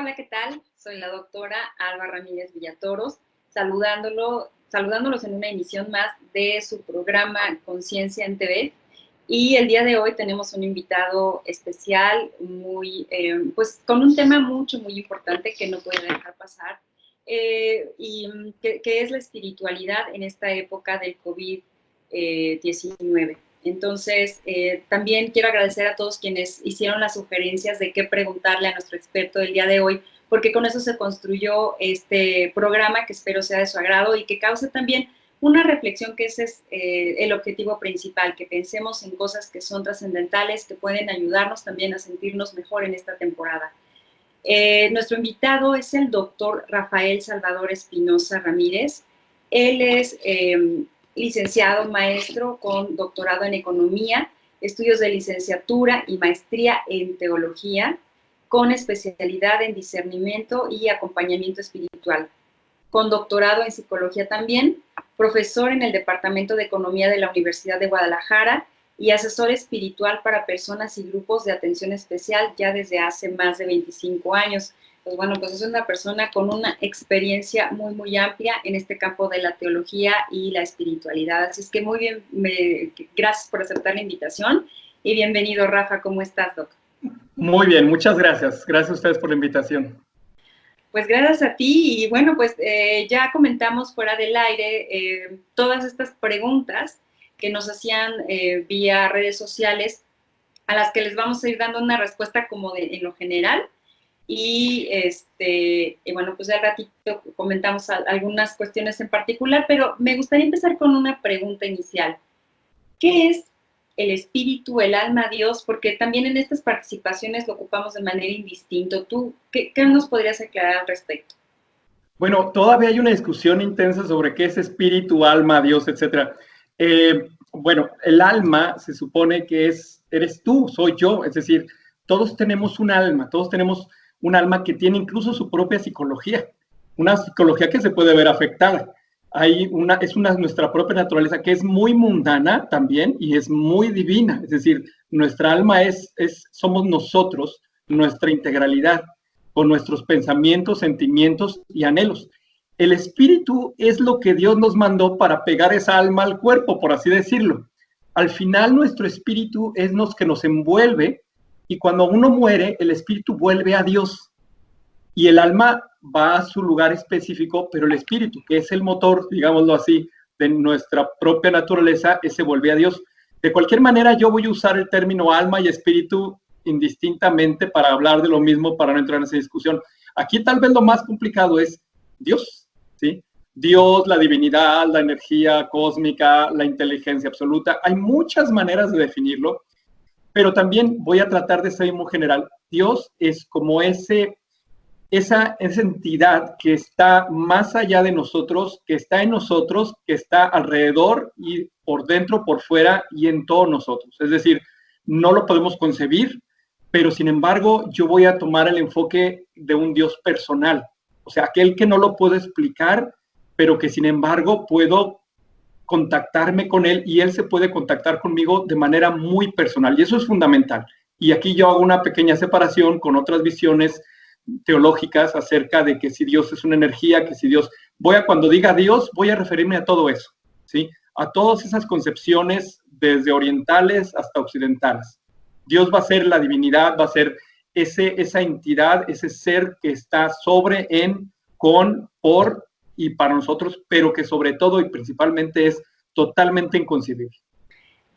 Hola, ¿qué tal? Soy la doctora Alba Ramírez Villatoros, saludándolos en una emisión más de su programa Conciencia en TV. Y el día de hoy tenemos un invitado especial, pues con un tema muy importante que no puede dejar pasar, que es la espiritualidad en esta época del COVID-19. Entonces, también quiero agradecer a todos quienes hicieron las sugerencias de qué preguntarle a nuestro experto del día de hoy, porque con eso se construyó este programa que espero sea de su agrado y que cause también una reflexión, que ese es el objetivo principal, que pensemos en cosas que son trascendentales, que pueden ayudarnos también a sentirnos mejor en esta temporada. Nuestro invitado es el doctor Rafael Salvador Espinosa Ramírez. Él es licenciado, maestro con doctorado en economía, estudios de licenciatura y maestría en teología, con especialidad en discernimiento y acompañamiento espiritual, con doctorado en psicología también, profesor en el Departamento de Economía de la Universidad de Guadalajara y asesor espiritual para personas y grupos de atención especial ya desde hace más de 25 años. Pues bueno, pues es una persona con una experiencia muy amplia en este campo de la teología y la espiritualidad. Así es que muy bien, gracias por aceptar la invitación y bienvenido, Rafa. ¿Cómo estás, Doc? Muy bien, muchas gracias. Gracias a ustedes por la invitación. Pues gracias a ti y bueno, pues ya comentamos fuera del aire todas estas preguntas que nos hacían vía redes sociales, a las que les vamos a ir dando una respuesta como en lo general y bueno, pues al ratito comentamos algunas cuestiones en particular, pero me gustaría empezar con una pregunta inicial. ¿Qué es el espíritu, el alma, Dios? Porque también en estas participaciones lo ocupamos de manera indistinta. ¿Tú qué nos podrías aclarar al respecto? Bueno, todavía hay una discusión intensa sobre qué es espíritu, alma, Dios, etc. Bueno, el alma se supone que eres tú, soy yo, es decir, todos tenemos un alma que tiene incluso su propia psicología, una psicología que se puede ver afectada. Nuestra propia naturaleza que es muy mundana también y es muy divina, es decir, nuestra alma somos nosotros, nuestra integralidad, con nuestros pensamientos, sentimientos y anhelos. El espíritu es lo que Dios nos mandó para pegar esa alma al cuerpo, por así decirlo. Al final, nuestro espíritu es lo que nos envuelve, y cuando uno muere, el espíritu vuelve a Dios. Y el alma va a su lugar específico, pero el espíritu, que es el motor, digámoslo así, de nuestra propia naturaleza, ese vuelve a Dios. De cualquier manera, yo voy a usar el término alma y espíritu indistintamente para hablar de lo mismo, para no entrar en esa discusión. Aquí tal vez lo más complicado es Dios, ¿sí? Dios, la divinidad, la energía cósmica, la inteligencia absoluta. Hay muchas maneras de definirlo, pero también voy a tratar de ser muy general. Dios es como esa entidad que está más allá de nosotros, que está en nosotros, que está alrededor y por dentro, por fuera y en todos nosotros. Es decir, no lo podemos concebir, pero sin embargo yo voy a tomar el enfoque de un Dios personal, o sea, aquel que no lo puedo explicar, pero que sin embargo puedo contactarme con él y él se puede contactar conmigo de manera muy personal, y eso es fundamental. Y aquí yo hago una pequeña separación con otras visiones teológicas acerca de que si Dios es una energía, que si Dios, cuando diga Dios, voy a referirme a todo eso, ¿sí? A todas esas concepciones desde orientales hasta occidentales. Dios va a ser la divinidad, va a ser esa entidad, ese ser que está sobre, en, con, por y para nosotros, pero que sobre todo y principalmente es totalmente inconcebible.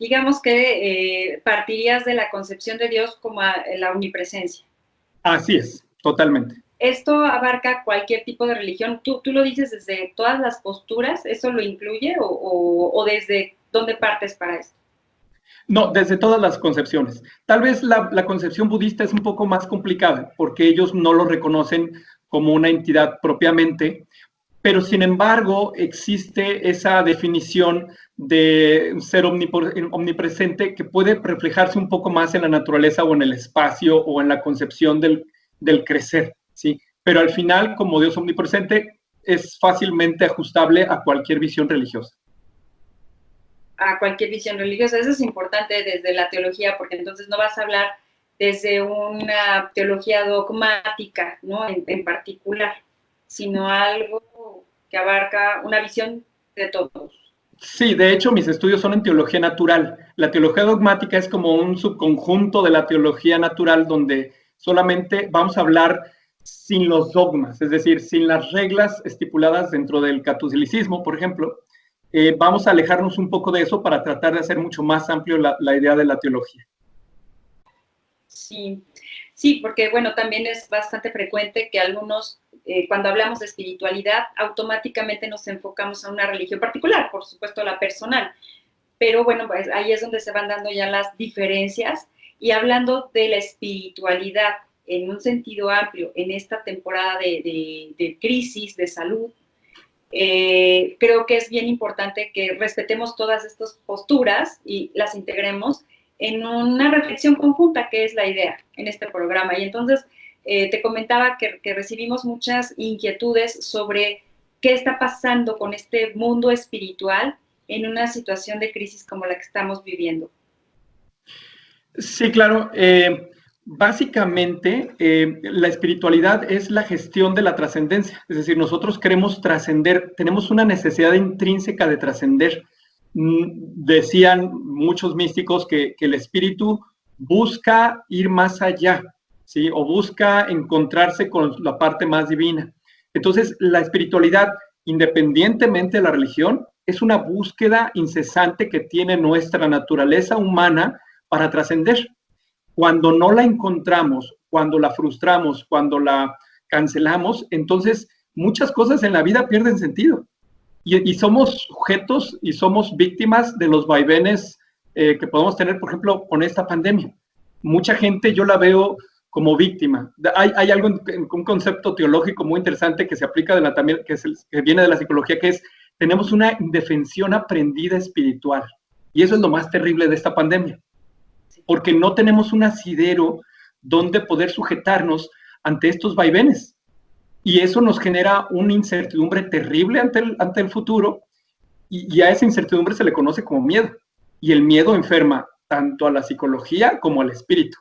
Digamos que partirías de la concepción de Dios como la omnipresencia. Así es, totalmente. ¿Esto abarca cualquier tipo de religión? ¿Tú lo dices desde todas las posturas? ¿Eso lo incluye o desde dónde partes para esto? No, desde todas las concepciones. Tal vez la concepción budista es un poco más complicada porque ellos no lo reconocen como una entidad propiamente, pero sin embargo existe esa definición de ser omnipresente que puede reflejarse un poco más en la naturaleza o en el espacio o en la concepción del crecer, ¿sí? Pero al final, como Dios omnipresente, es fácilmente ajustable a cualquier visión religiosa. A cualquier visión religiosa. Eso es importante desde la teología, porque entonces no vas a hablar desde una teología dogmática, ¿no? En particular, sino algo que abarca una visión de todos. Sí, de hecho mis estudios son en teología natural. La teología dogmática es como un subconjunto de la teología natural donde solamente vamos a hablar sin los dogmas, es decir, sin las reglas estipuladas dentro del catolicismo, por ejemplo. Vamos a alejarnos un poco de eso para tratar de hacer mucho más amplio la idea de la teología. Sí, sí, porque bueno, también es bastante frecuente que algunos, cuando hablamos de espiritualidad, automáticamente nos enfocamos a una religión particular, por supuesto la personal, pero bueno, pues ahí es donde se van dando ya las diferencias. Y hablando de la espiritualidad en un sentido amplio, en esta temporada de crisis, de salud, creo que es bien importante que respetemos todas estas posturas y las integremos en una reflexión conjunta, que es la idea en este programa. Y entonces te comentaba que recibimos muchas inquietudes sobre qué está pasando con este mundo espiritual en una situación de crisis como la que estamos viviendo. Sí, claro. Básicamente, la espiritualidad es la gestión de la trascendencia. Es decir, nosotros queremos trascender, tenemos una necesidad intrínseca de trascender. Decían muchos místicos que el espíritu busca ir más allá, ¿sí? O busca encontrarse con la parte más divina. Entonces, la espiritualidad, independientemente de la religión, es una búsqueda incesante que tiene nuestra naturaleza humana para trascender. Cuando no la encontramos, cuando la frustramos, cuando la cancelamos, entonces muchas cosas en la vida pierden sentido. Y somos sujetos y somos víctimas de los vaivenes que podemos tener, por ejemplo, con esta pandemia. Mucha gente yo la veo como víctima. Hay algo, un concepto teológico muy interesante que se aplica también, que viene de la psicología, que es, tenemos una indefensión aprendida espiritual. Y eso es lo más terrible de esta pandemia, porque no tenemos un asidero donde poder sujetarnos ante estos vaivenes. Y eso nos genera una incertidumbre terrible ante el futuro, y a esa incertidumbre se le conoce como miedo. Y el miedo enferma tanto a la psicología como al espíritu.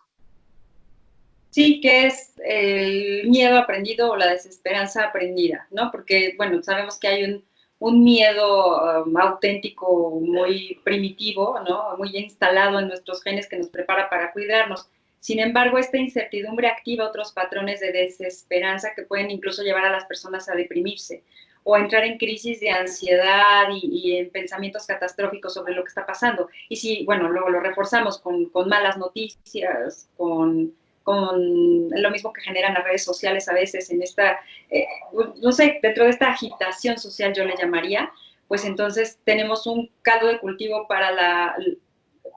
Sí, que es el miedo aprendido o la desesperanza aprendida, ¿no? Porque, bueno, sabemos que hay un miedo auténtico, muy primitivo, ¿no? Muy instalado en nuestros genes que nos prepara para cuidarnos. Sin embargo, esta incertidumbre activa otros patrones de desesperanza que pueden incluso llevar a las personas a deprimirse o a entrar en crisis de ansiedad y en pensamientos catastróficos sobre lo que está pasando. Y si, bueno, luego lo reforzamos con malas noticias, con lo mismo que generan las redes sociales a veces en esta, no sé, dentro de esta agitación social yo le llamaría, pues entonces tenemos un caldo de cultivo para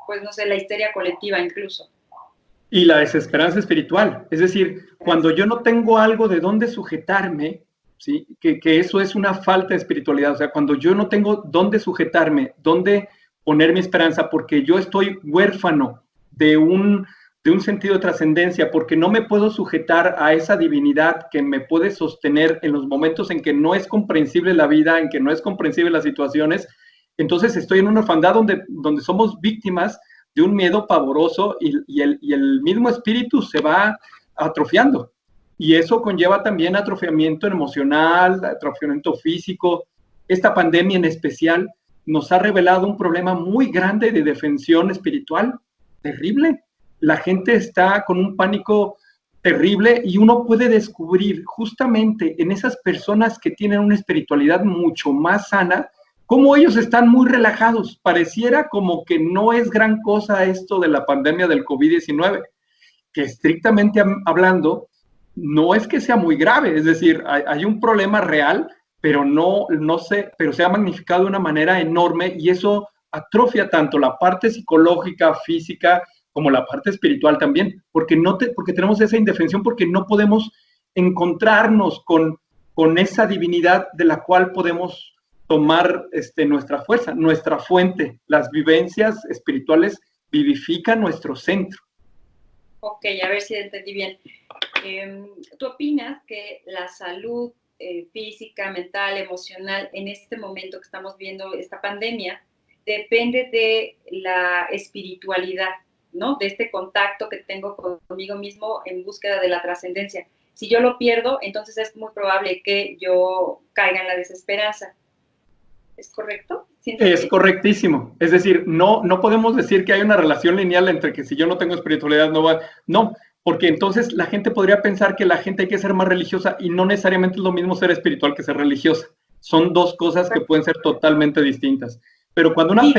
pues no sé, la histeria colectiva incluso. Y la desesperanza espiritual, es decir, cuando yo no tengo algo de dónde sujetarme, ¿sí? Que eso es una falta de espiritualidad, o sea, cuando yo no tengo dónde sujetarme, dónde poner mi esperanza, porque yo estoy huérfano de un sentido de trascendencia, porque no me puedo sujetar a esa divinidad que me puede sostener en los momentos en que no es comprensible la vida, en que no es comprensible las situaciones, entonces estoy en una orfandad donde somos víctimas de un miedo pavoroso y el mismo espíritu se va atrofiando. Y eso conlleva también atrofiamiento emocional, atrofiamiento físico. Esta pandemia en especial nos ha revelado un problema muy grande de defensión espiritual, terrible. La gente está con un pánico terrible y uno puede descubrir justamente en esas personas que tienen una espiritualidad mucho más sana, cómo ellos están muy relajados. Pareciera como que no es gran cosa esto de la pandemia del COVID-19, que estrictamente hablando, no es que sea muy grave, es decir, hay un problema real, pero pero se ha magnificado de una manera enorme y eso atrofia tanto la parte psicológica, física, como la parte espiritual también, porque tenemos esa indefensión, porque no podemos encontrarnos con esa divinidad de la cual podemos tomar nuestra fuerza, nuestra fuente. Las vivencias espirituales vivifican nuestro centro. Ok, a ver si entendí bien. ¿Tú opinas que la salud física, mental, emocional, en este momento que estamos viendo esta pandemia, depende de la espiritualidad ¿no? De este contacto que tengo conmigo mismo en búsqueda de la trascendencia. Si yo lo pierdo, entonces es muy probable que yo caiga en la desesperanza. ¿Es correcto? Es correctísimo. Es decir, no podemos decir que hay una relación lineal entre que si yo no tengo espiritualidad no va. No, porque entonces la gente podría pensar que la gente hay que ser más religiosa y no necesariamente es lo mismo ser espiritual que ser religiosa. Son dos cosas que pueden ser totalmente distintas. Pero cuando una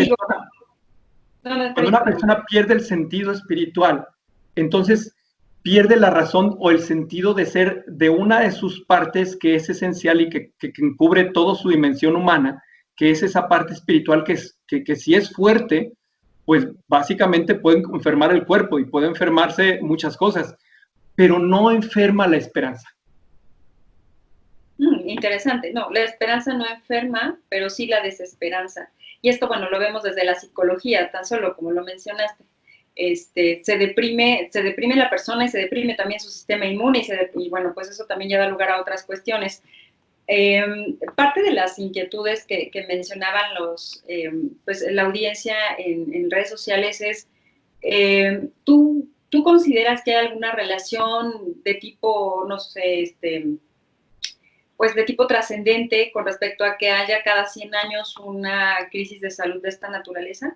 persona pierde el sentido espiritual, entonces pierde la razón o el sentido de ser de una de sus partes que es esencial y que encubre toda su dimensión humana, que es esa parte espiritual que si es fuerte, pues básicamente puede enfermar el cuerpo y puede enfermarse muchas cosas, pero no enferma la esperanza. Interesante. No, la esperanza no enferma, pero sí la desesperanza. Y esto, bueno, lo vemos desde la psicología, tan solo como lo mencionaste. Se deprime la persona y se deprime también su sistema inmune y bueno, pues eso también ya da lugar a otras cuestiones. Parte de las inquietudes que mencionaban pues, la audiencia en redes sociales es, ¿tú consideras que hay alguna relación de tipo, no sé, pues de tipo trascendente con respecto a que haya cada 100 años una crisis de salud de esta naturaleza?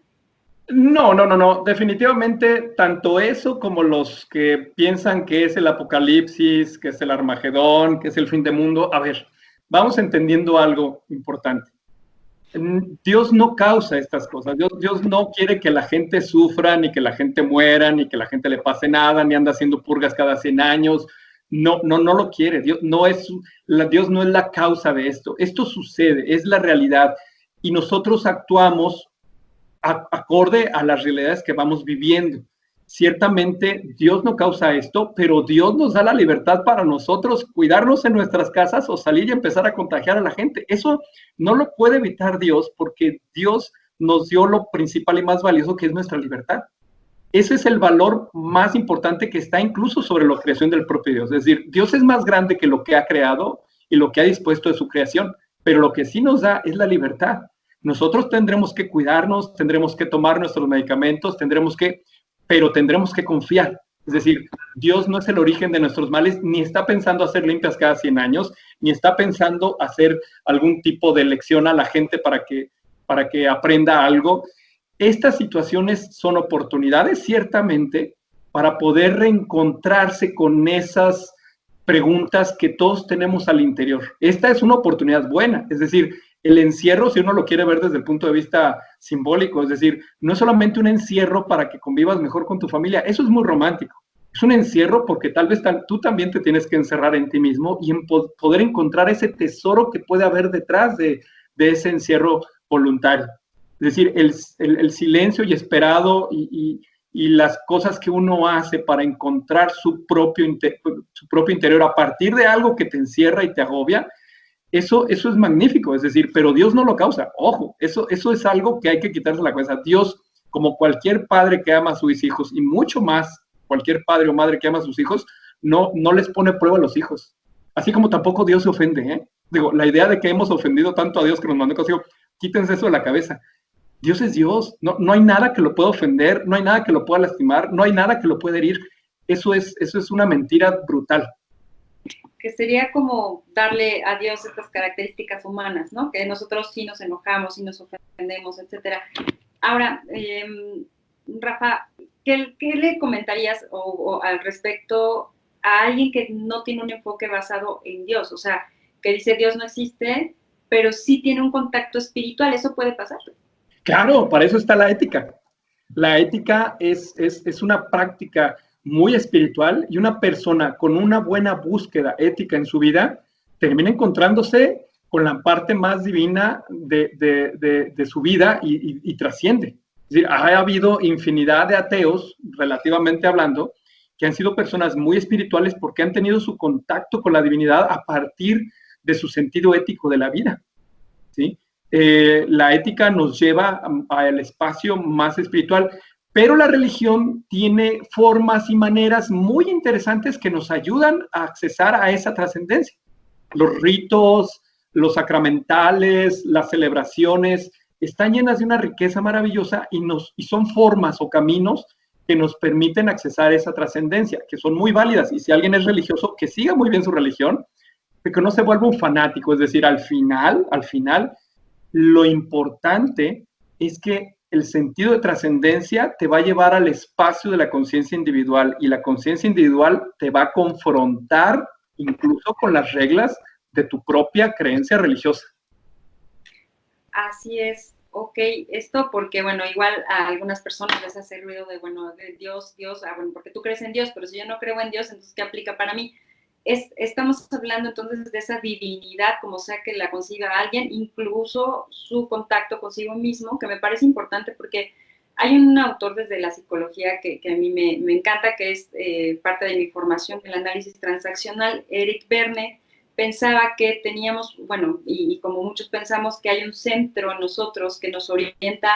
No. Definitivamente, tanto eso como los que piensan que es el apocalipsis, que es el Armagedón, que es el fin del mundo. A ver, vamos entendiendo algo importante. Dios no causa estas cosas. Dios no quiere que la gente sufra, ni que la gente muera, ni que la gente le pase nada, ni anda haciendo purgas cada 100 años. No lo quiere. Dios no es la causa de esto. Esto sucede, es la realidad. Y nosotros actuamos acorde a las realidades que vamos viviendo. Ciertamente Dios no causa esto, pero Dios nos da la libertad para nosotros cuidarnos en nuestras casas o salir y empezar a contagiar a la gente. Eso no lo puede evitar Dios porque Dios nos dio lo principal y más valioso que es nuestra libertad. Ese es el valor más importante que está incluso sobre la creación del propio Dios. Es decir, Dios es más grande que lo que ha creado y lo que ha dispuesto de su creación, pero lo que sí nos da es la libertad. Nosotros tendremos que cuidarnos, tendremos que tomar nuestros medicamentos, pero tendremos que confiar. Es decir, Dios no es el origen de nuestros males, ni está pensando hacer limpias cada 100 años, ni está pensando hacer algún tipo de lección a la gente para que aprenda algo. Estas situaciones son oportunidades, ciertamente, para poder reencontrarse con esas preguntas que todos tenemos al interior. Esta es una oportunidad buena, es decir, el encierro, si uno lo quiere ver desde el punto de vista simbólico, es decir, no es solamente un encierro para que convivas mejor con tu familia, eso es muy romántico. Es un encierro porque tal vez tú también te tienes que encerrar en ti mismo y en poder encontrar ese tesoro que puede haber detrás de ese encierro voluntario. Es decir, el silencio y esperado y las cosas que uno hace para encontrar su propio interior a partir de algo que te encierra y te agobia, eso es magnífico, es decir, pero Dios no lo causa. Ojo, eso es algo que hay que quitarse la cabeza. Dios, como cualquier padre que ama a sus hijos, y mucho más cualquier padre o madre que ama a sus hijos, no les pone prueba a los hijos. Así como tampoco Dios se ofende, ¿eh? Digo, la idea de que hemos ofendido tanto a Dios que nos mandó consigo, quítense eso de la cabeza. Dios es Dios, no hay nada que lo pueda ofender, no hay nada que lo pueda lastimar, no hay nada que lo pueda herir. Eso es una mentira brutal. Que sería como darle a Dios estas características humanas, ¿no? Que nosotros sí nos enojamos, sí nos ofendemos, etcétera. Ahora, Rafa, ¿qué le comentarías o al respecto a alguien que no tiene un enfoque basado en Dios? O sea, que dice Dios no existe, pero sí tiene un contacto espiritual. ¿Eso puede pasar? Claro, para eso está la ética. La ética es una práctica muy espiritual y una persona con una buena búsqueda ética en su vida termina encontrándose con la parte más divina de su vida y trasciende. Es decir, ha habido infinidad de ateos, relativamente hablando, que han sido personas muy espirituales porque han tenido su contacto con la divinidad a partir de su sentido ético de la vida, ¿sí? La ética nos lleva al espacio más espiritual, pero la religión tiene formas y maneras muy interesantes que nos ayudan a accesar a esa trascendencia. Los ritos, los sacramentales, las celebraciones, están llenas de una riqueza maravillosa y son formas o caminos que nos permiten accesar esa trascendencia, que son muy válidas. Y si alguien es religioso, que siga muy bien su religión, pero que no se vuelva un fanático. Es decir, al final, lo importante es que el sentido de trascendencia te va a llevar al espacio de la conciencia individual, y la conciencia individual te va a confrontar incluso con las reglas de tu propia creencia religiosa. Así es. Ok, esto porque, bueno, igual a algunas personas les hace ruido de, bueno, de Dios, bueno, porque tú crees en Dios, pero si yo no creo en Dios, entonces, ¿qué aplica para mí? Estamos hablando entonces de esa divinidad, como sea que la conciba alguien, incluso su contacto consigo mismo, que me parece importante porque hay un autor desde la psicología que a mí me encanta, que es parte de mi formación en el análisis transaccional, Eric Berne. Pensaba que teníamos, bueno, y como muchos pensamos, que hay un centro en nosotros que nos orienta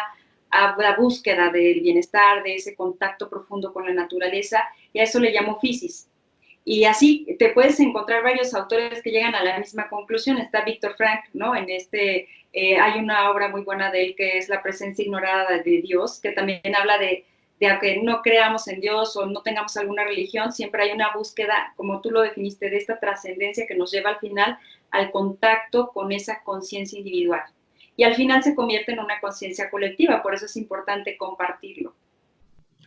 a la búsqueda del bienestar, de ese contacto profundo con la naturaleza, y a eso le llamo Fisis. Y así te puedes encontrar varios autores que llegan a la misma conclusión. Está Víctor Frank, ¿no? Hay una obra muy buena de él que es La presencia ignorada de Dios, que también habla de aunque no creamos en Dios o no tengamos alguna religión, siempre hay una búsqueda, como tú lo definiste, de esta trascendencia que nos lleva al final al contacto con esa conciencia individual. Y al final se convierte en una conciencia colectiva, por eso es importante compartirlo.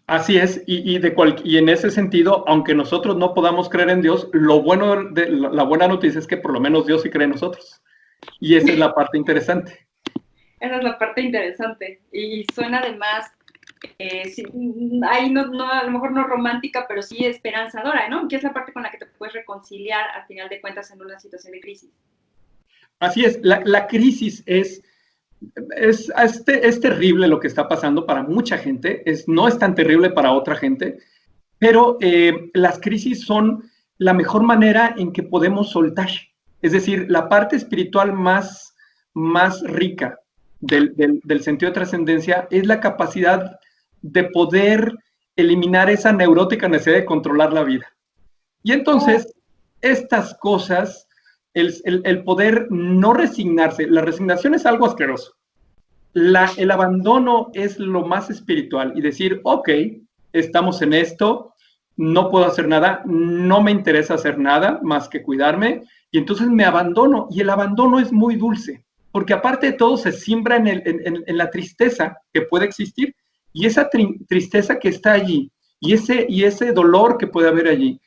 Así es, y en ese sentido, aunque nosotros no podamos creer en Dios, la buena noticia es que por lo menos Dios sí cree en nosotros. Y esa es la parte interesante. Esa es la parte interesante. Y suena además, sí, ahí a lo mejor no romántica, pero sí esperanzadora, ¿no? Que es la parte con la que te puedes reconciliar al final de cuentas en una situación de crisis. Así es, la crisis es terrible lo que está pasando para mucha gente, no es tan terrible para otra gente, pero las crisis son la mejor manera en que podemos soltar. Es decir, la parte espiritual más rica del sentido de trascendencia es la capacidad de poder eliminar esa neurótica necesidad de controlar la vida. Y entonces, estas cosas, el poder no resignarse, la resignación es algo asqueroso. El abandono es lo más espiritual y decir, ok, estamos en esto, no puedo hacer nada, no me interesa hacer nada más que cuidarme, y entonces me abandono. Y el abandono es muy dulce, porque aparte de todo se siembra en la tristeza que puede existir, y esa tristeza que está allí, y ese dolor que puede haber allí,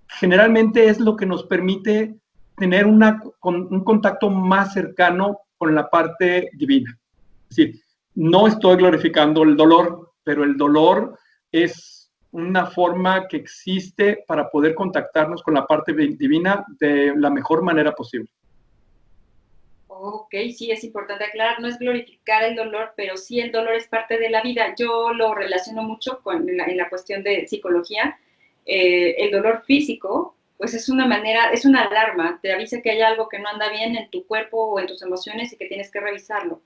generalmente es lo que nos permite tener un contacto más cercano con la parte divina. Es decir, no estoy glorificando el dolor, pero el dolor es una forma que existe para poder contactarnos con la parte divina de la mejor manera posible. Ok, sí, es importante aclarar, no es glorificar el dolor, pero sí el dolor es parte de la vida. Yo lo relaciono mucho en la cuestión de psicología. El dolor físico, pues es una alarma, te avisa que hay algo que no anda bien en tu cuerpo o en tus emociones y que tienes que revisarlo.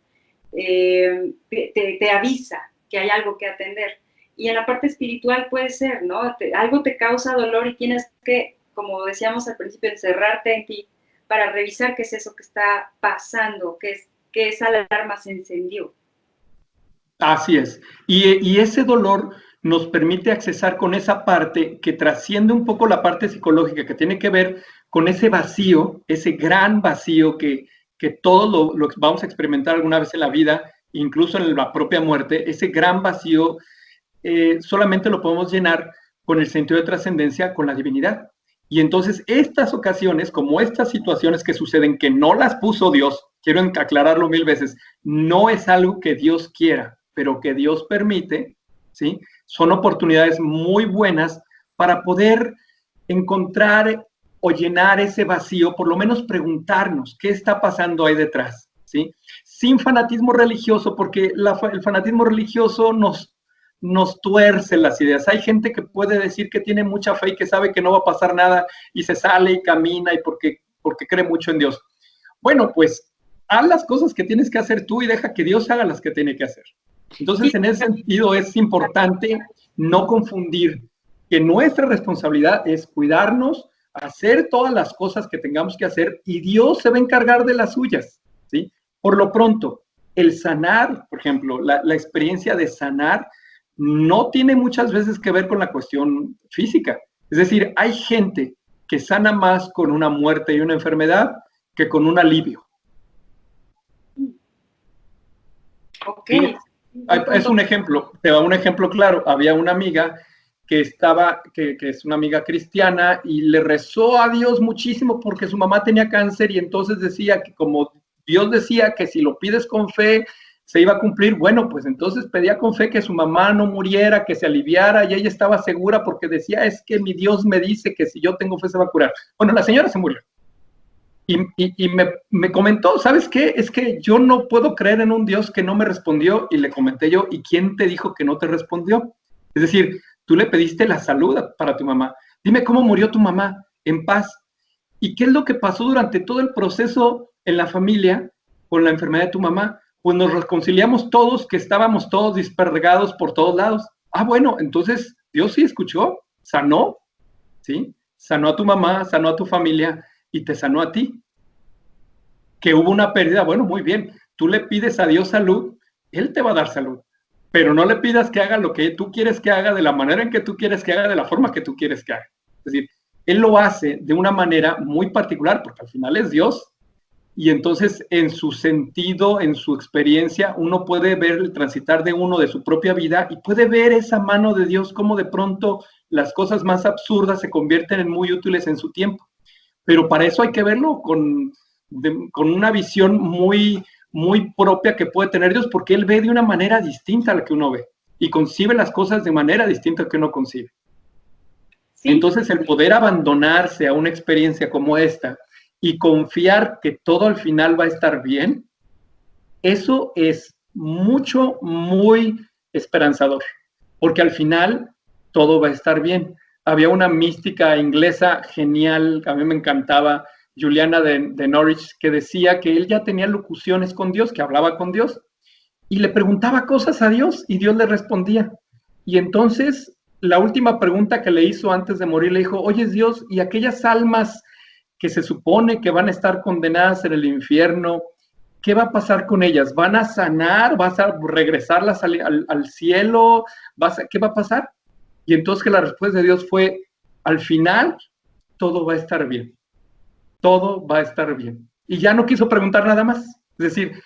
Te avisa que hay algo que atender. Y en la parte espiritual puede ser, ¿no? Algo te causa dolor y tienes que, como decíamos al principio, encerrarte en ti para revisar qué es eso que está pasando, que esa alarma se encendió. Así es. Y ese dolor nos permite accesar con esa parte que trasciende un poco la parte psicológica, que tiene que ver con ese vacío, ese gran vacío que todos lo vamos a experimentar alguna vez en la vida, incluso en la propia muerte. Ese gran vacío solamente lo podemos llenar con el sentido de trascendencia, con la divinidad. Y entonces estas ocasiones, como estas situaciones que suceden, que no las puso Dios, quiero aclararlo 1000 veces, no es algo que Dios quiera, pero que Dios permite, ¿sí? Son oportunidades muy buenas para poder encontrar o llenar ese vacío, por lo menos preguntarnos qué está pasando ahí detrás, ¿sí? Sin fanatismo religioso, porque el fanatismo religioso nos tuerce las ideas. Hay gente que puede decir que tiene mucha fe y que sabe que no va a pasar nada y se sale y camina y porque cree mucho en Dios. Bueno, pues haz las cosas que tienes que hacer tú y deja que Dios haga las que tiene que hacer. Entonces, en ese sentido, es importante no confundir que nuestra responsabilidad es cuidarnos, hacer todas las cosas que tengamos que hacer y Dios se va a encargar de las suyas, ¿sí? Por lo pronto, el sanar, por ejemplo, la experiencia de sanar no tiene muchas veces que ver con la cuestión física. Es decir, hay gente que sana más con una muerte y una enfermedad que con un alivio. Ok. ¿Sí? Es un ejemplo, te da un ejemplo claro. Había una amiga que es una amiga cristiana y le rezó a Dios muchísimo porque su mamá tenía cáncer y entonces decía que como Dios decía que si lo pides con fe se iba a cumplir, bueno, pues entonces pedía con fe que su mamá no muriera, que se aliviara y ella estaba segura porque decía, es que mi Dios me dice que si yo tengo fe se va a curar. Bueno, la señora se murió. Y me comentó, ¿sabes qué? Es que yo no puedo creer en un Dios que no me respondió. Y le comenté yo, ¿y quién te dijo que no te respondió? Es decir, tú le pediste la salud para tu mamá. Dime cómo murió tu mamá en paz. ¿Y qué es lo que pasó durante todo el proceso en la familia con la enfermedad de tu mamá? Pues nos reconciliamos todos, que estábamos todos dispergados por todos lados. Ah, bueno, entonces Dios sí escuchó, sanó, ¿sí? Sanó a tu mamá, sanó a tu familia y te sanó a ti. Que hubo una pérdida, bueno, muy bien, tú le pides a Dios salud, Él te va a dar salud, pero no le pidas que haga lo que tú quieres que haga, de la manera en que tú quieres que haga, de la forma que tú quieres que haga. Es decir, Él lo hace de una manera muy particular, porque al final es Dios, y entonces en su sentido, en su experiencia, uno puede ver el transitar de uno de su propia vida y puede ver esa mano de Dios, cómo de pronto las cosas más absurdas se convierten en muy útiles en su tiempo. Pero para eso hay que verlo con una visión muy, muy propia que puede tener Dios, porque Él ve de una manera distinta a la que uno ve y concibe las cosas de manera distinta a la que uno concibe. Sí. Entonces, el poder abandonarse a una experiencia como esta y confiar que todo al final va a estar bien, eso es mucho, muy esperanzador, porque al final todo va a estar bien. Había una mística inglesa genial, que a mí me encantaba, Juliana de Norwich, que decía que él ya tenía locuciones con Dios, que hablaba con Dios, y le preguntaba cosas a Dios y Dios le respondía. Y entonces, la última pregunta que le hizo antes de morir, le dijo, oye Dios, ¿y aquellas almas que se supone que van a estar condenadas en el infierno, qué va a pasar con ellas? ¿Van a sanar? ¿Vas a regresarlas al cielo? ¿Qué va a pasar? Y entonces que la respuesta de Dios fue, al final, todo va a estar bien. Todo va a estar bien. Y ya no quiso preguntar nada más. Es decir,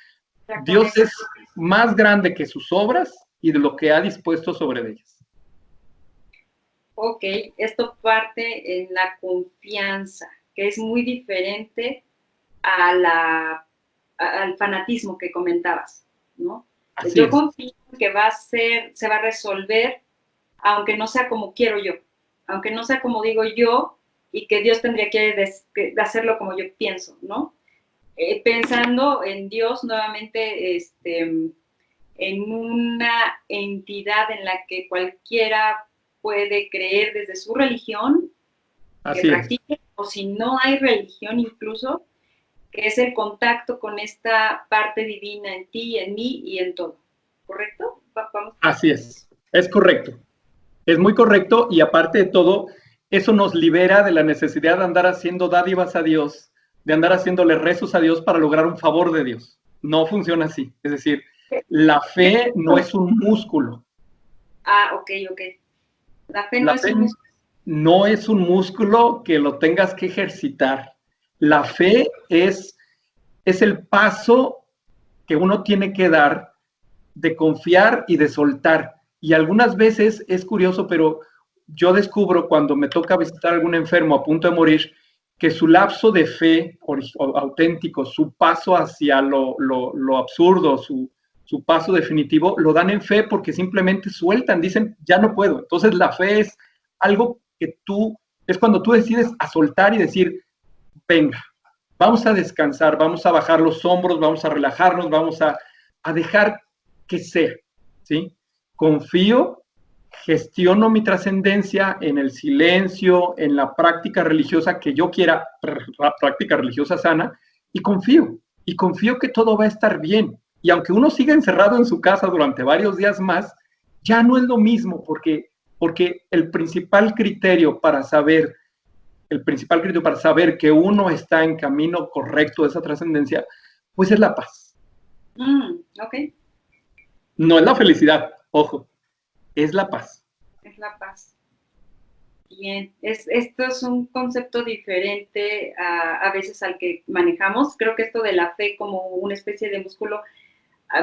Dios es más grande que sus obras y de lo que ha dispuesto sobre ellas. Ok, esto parte en la confianza, que es muy diferente al fanatismo que comentabas, ¿no? Así yo es. confío en que se va a resolver, aunque no sea como quiero yo, aunque no sea como digo yo, y que Dios tendría que hacerlo como yo pienso, ¿no? Pensando en Dios nuevamente, en una entidad en la que cualquiera puede creer desde su religión, que practique, o si no hay religión incluso, que es el contacto con esta parte divina en ti, en mí y en todo. ¿Correcto? ¿Vamos? Así es correcto. Es muy correcto y aparte de todo, eso nos libera de la necesidad de andar haciendo dádivas a Dios, de andar haciéndole rezos a Dios para lograr un favor de Dios. No funciona así. Es decir, la fe no es un músculo. Ah, ok. La fe no es un músculo. No es un músculo que lo tengas que ejercitar. La fe es el paso que uno tiene que dar de confiar y de soltar. Y algunas veces es curioso, pero yo descubro cuando me toca visitar a algún enfermo a punto de morir, que su lapso de fe auténtico, su paso hacia lo absurdo, su paso definitivo, lo dan en fe porque simplemente sueltan, dicen, ya no puedo. Entonces la fe es algo que es cuando tú decides a soltar y decir, venga, vamos a descansar, vamos a bajar los hombros, vamos a relajarnos, vamos a dejar que sea, ¿sí? Confío, gestiono mi trascendencia en el silencio, en la práctica religiosa que yo quiera, práctica religiosa sana, y confío que todo va a estar bien. Y aunque uno siga encerrado en su casa durante varios días más, ya no es lo mismo, porque el principal criterio para saber que uno está en camino correcto de esa trascendencia, pues es la paz. Ok. No es la felicidad, ojo. es la paz. Es la paz. Bien, esto es un concepto diferente a veces al que manejamos. Creo que esto de la fe como una especie de músculo,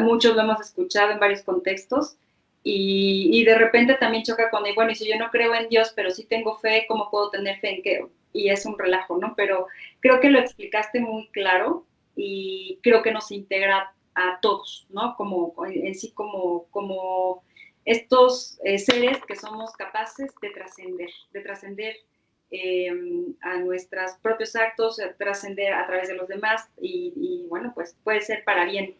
muchos lo hemos escuchado en varios contextos y de repente también choca con, bueno, y si yo no creo en Dios, pero sí tengo fe, ¿cómo puedo tener fe en qué? Y es un relajo, ¿no? Pero creo que lo explicaste muy claro y creo que nos integra a todos, ¿no? Como en sí, como estos seres que somos capaces de trascender a nuestros propios actos, trascender a través de los demás y, bueno, pues puede ser para bien.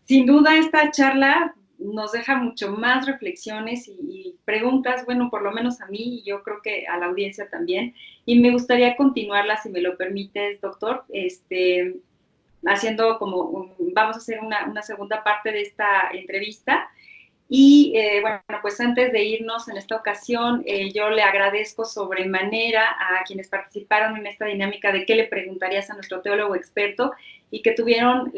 Sin duda esta charla nos deja mucho más reflexiones y preguntas, bueno, por lo menos a mí y yo creo que a la audiencia también, y me gustaría continuarla, si me lo permites, doctor, haciendo como, vamos a hacer una segunda parte de esta entrevista. Y bueno, pues antes de irnos en esta ocasión, yo le agradezco sobremanera a quienes participaron en esta dinámica de qué le preguntarías a nuestro teólogo experto y que tuvieron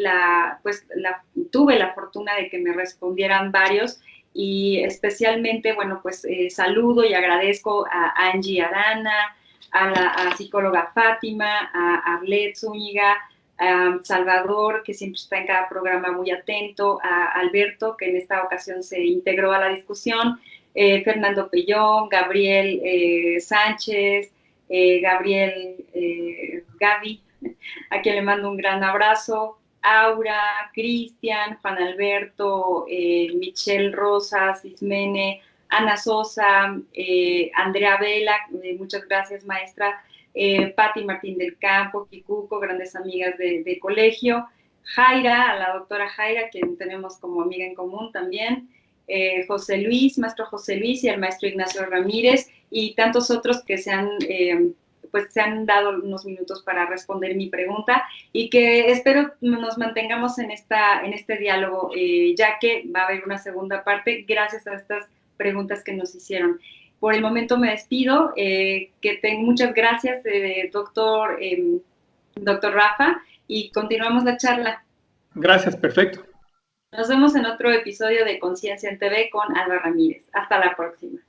tuve la fortuna de que me respondieran varios y especialmente, bueno, pues saludo y agradezco a Angie Arana, a la psicóloga Fátima, a Arlet Zúñiga, a Salvador, que siempre está en cada programa muy atento, a Alberto, que en esta ocasión se integró a la discusión, Fernando Pellón, Gabriel Sánchez, Gabriel Gaby, a quien le mando un gran abrazo, Aura, Cristian, Juan Alberto, Michelle Rosas, Ismene, Ana Sosa, Andrea Vela, muchas gracias maestra, Patti Martín del Campo, Kikuko, grandes amigas de colegio, Jaira, a la doctora Jaira, quien tenemos como amiga en común también, José Luis, maestro José Luis y el maestro Ignacio Ramírez y tantos otros que se han dado unos minutos para responder mi pregunta y que espero nos mantengamos en este diálogo, ya que va a haber una segunda parte gracias a estas preguntas que nos hicieron. Por el momento me despido, muchas gracias, doctor Rafa, y continuamos la charla. Gracias, perfecto. Nos vemos en otro episodio de Conciencia en TV con Alba Ramírez. Hasta la próxima.